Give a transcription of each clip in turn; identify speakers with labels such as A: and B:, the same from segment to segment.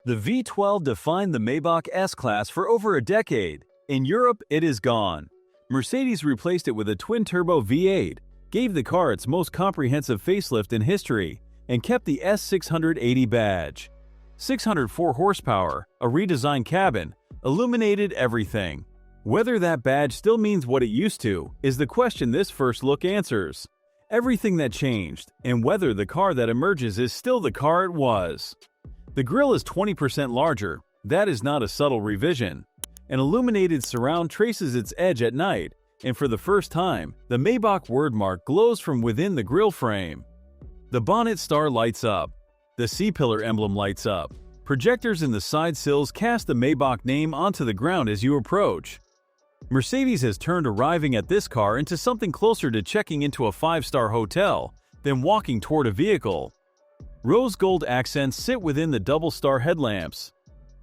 A: The V12 defined the Maybach S-Class for over a decade. In Europe, it is gone. Mercedes replaced it with a twin-turbo V8, gave the car its most comprehensive facelift in history, and kept the S680 badge. 604 horsepower, a redesigned cabin, illuminated everything. Whether that badge still means what it used to is the question this first look answers. Everything that changed, and whether the car that emerges is still the car it was. The grille is 20% larger. That is not a subtle revision. An illuminated surround traces its edge at night, and for the first time, the Maybach wordmark glows from within the grille frame. The bonnet star lights up. The C-pillar emblem lights up. Projectors in the side sills cast the Maybach name onto the ground as you approach. Mercedes has turned arriving at this car into something closer to checking into a 5-star hotel than walking toward a vehicle. Rose gold accents sit within the double-star headlamps.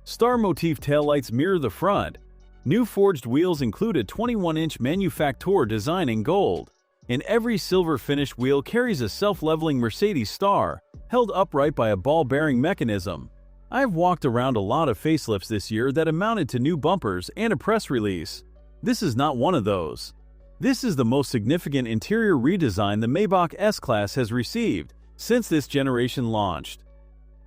A: Star motif taillights mirror the front. New forged wheels include a 21-inch MANUFAKTUR design in gold, and every silver-finished wheel carries a self-leveling Mercedes star, held upright by a ball-bearing mechanism. I've walked around a lot of facelifts this year that amounted to new bumpers and a press release. This is not one of those. This is the most significant interior redesign the Maybach S-Class has received since this generation launched.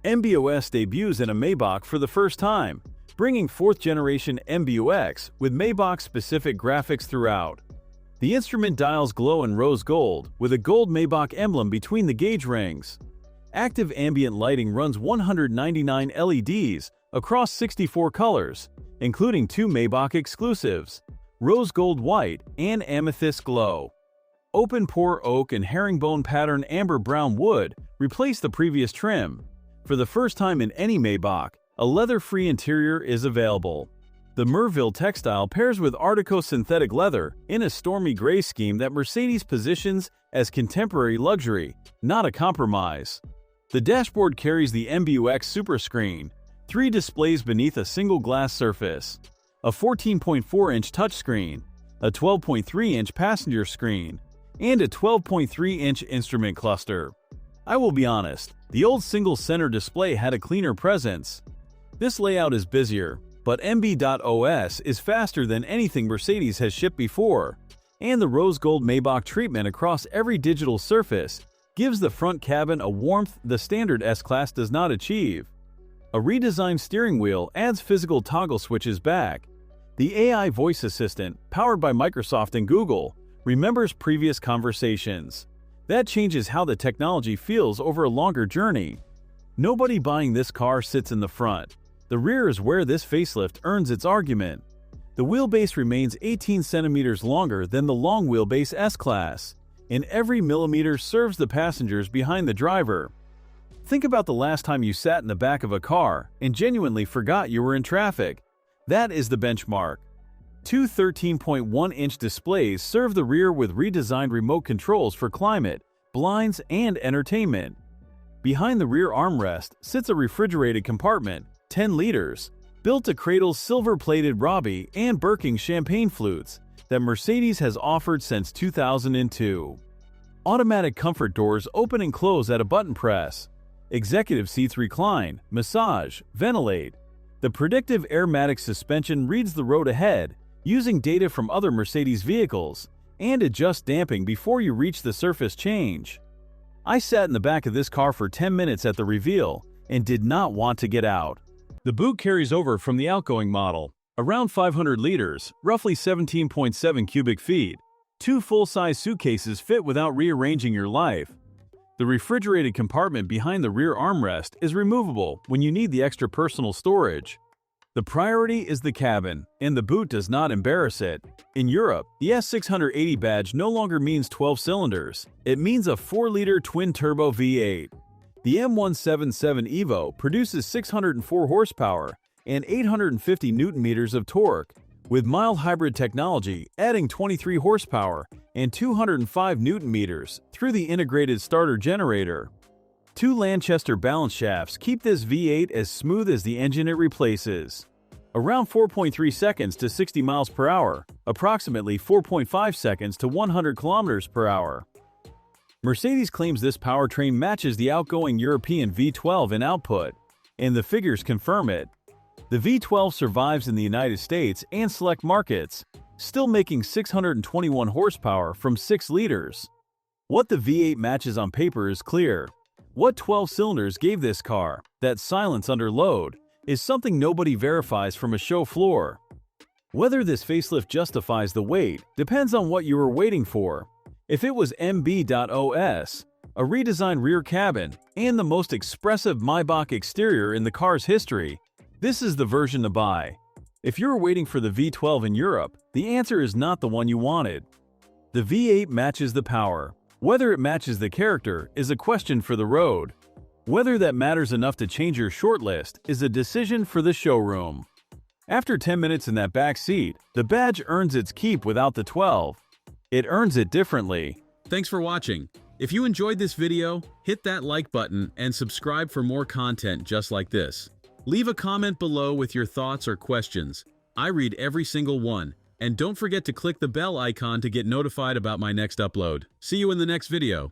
A: MB.OS debuts in a Maybach for the first time, bringing 4th-generation MBUX with Maybach-specific graphics throughout. The instrument dials glow in rose gold, with a gold Maybach emblem between the gauge rings. Active ambient lighting runs 199 LEDs across 64 colors, including 2 Maybach exclusives, rose gold white and amethyst glow. Open-pore oak and herringbone pattern amber brown wood replace the previous trim. For the first time in any Maybach, a leather-free interior is available. The Merville textile pairs with Artico synthetic leather in a stormy gray scheme that Mercedes positions as contemporary luxury, not a compromise. The dashboard carries the MBUX Superscreen, 3 displays beneath a single glass surface, a 14.4-inch touchscreen, a 12.3-inch passenger screen, and a 12.3-inch instrument cluster. I will be honest, the old single-center display had a cleaner presence. This layout is busier, but MB.OS is faster than anything Mercedes has shipped before, and the rose gold Maybach treatment across every digital surface gives the front cabin a warmth the standard S-Class does not achieve. A redesigned steering wheel adds physical toggle switches back. The AI voice assistant, powered by Microsoft and Google, remembers previous conversations. That changes how the technology feels over a longer journey. Nobody buying this car sits in the front. The rear is where this facelift earns its argument. The wheelbase remains 18 centimeters longer than the long wheelbase S-Class, and every millimeter serves the passengers behind the driver. Think about the last time you sat in the back of a car and genuinely forgot you were in traffic. That is the benchmark. 2 13.1-inch displays serve the rear with redesigned remote controls for climate, blinds, and entertainment. Behind the rear armrest sits a refrigerated compartment, 10 liters, built to cradle silver-plated Robbe and Berking champagne flutes that Mercedes has offered since 2002. Automatic comfort doors open and close at a button press. Executive seats recline, massage, ventilate. The predictive AIRMATIC suspension reads the road ahead, using data from other Mercedes vehicles, and adjusts damping before you reach the surface change. I sat in the back of this car for 10 minutes at the reveal and did not want to get out. The boot carries over from the outgoing model, around 500 liters, roughly 17.7 cubic feet. 2 full-size suitcases fit without rearranging your life. The refrigerated compartment behind the rear armrest is removable when you need the extra personal storage. The priority is the cabin, and the boot does not embarrass it. In Europe, the S680 badge no longer means 12 cylinders. It means a 4-liter twin-turbo V8. The M177 Evo produces 604 horsepower and 850 Nm of torque, with mild hybrid technology adding 23 horsepower and 205 Nm through the integrated starter generator. 2 Lanchester balance shafts keep this V8 as smooth as the engine it replaces. Around 4.3 seconds to 60 miles per hour, approximately 4.5 seconds to 100 kilometers per hour. Mercedes claims this powertrain matches the outgoing European V12 in output. and the figures confirm it. The V12 survives in the United States and select markets, still making 621 horsepower from 6 liters. What the V8 matches on paper is clear. What 12 cylinders gave this car that silence under load is something nobody verifies from a show floor. Whether this facelift justifies the wait depends on what you were waiting for. If it was MB.OS, a redesigned rear cabin, and the most expressive Maybach exterior in the car's history, this is the version to buy. If you're waiting for the V12 in Europe, the answer is not the one you wanted. The V8 matches the power. Whether it matches the character is a question for the road. Whether that matters enough to change your shortlist is a decision for the showroom. After 10 minutes in that back seat, the badge earns its keep without the 12. It earns it differently.
B: Thanks for watching. If you enjoyed this video, hit that like button and subscribe for more content just like this. Leave a comment below with your thoughts or questions. I read every single one. And don't forget to click the bell icon to get notified about my next upload. See you in the next video.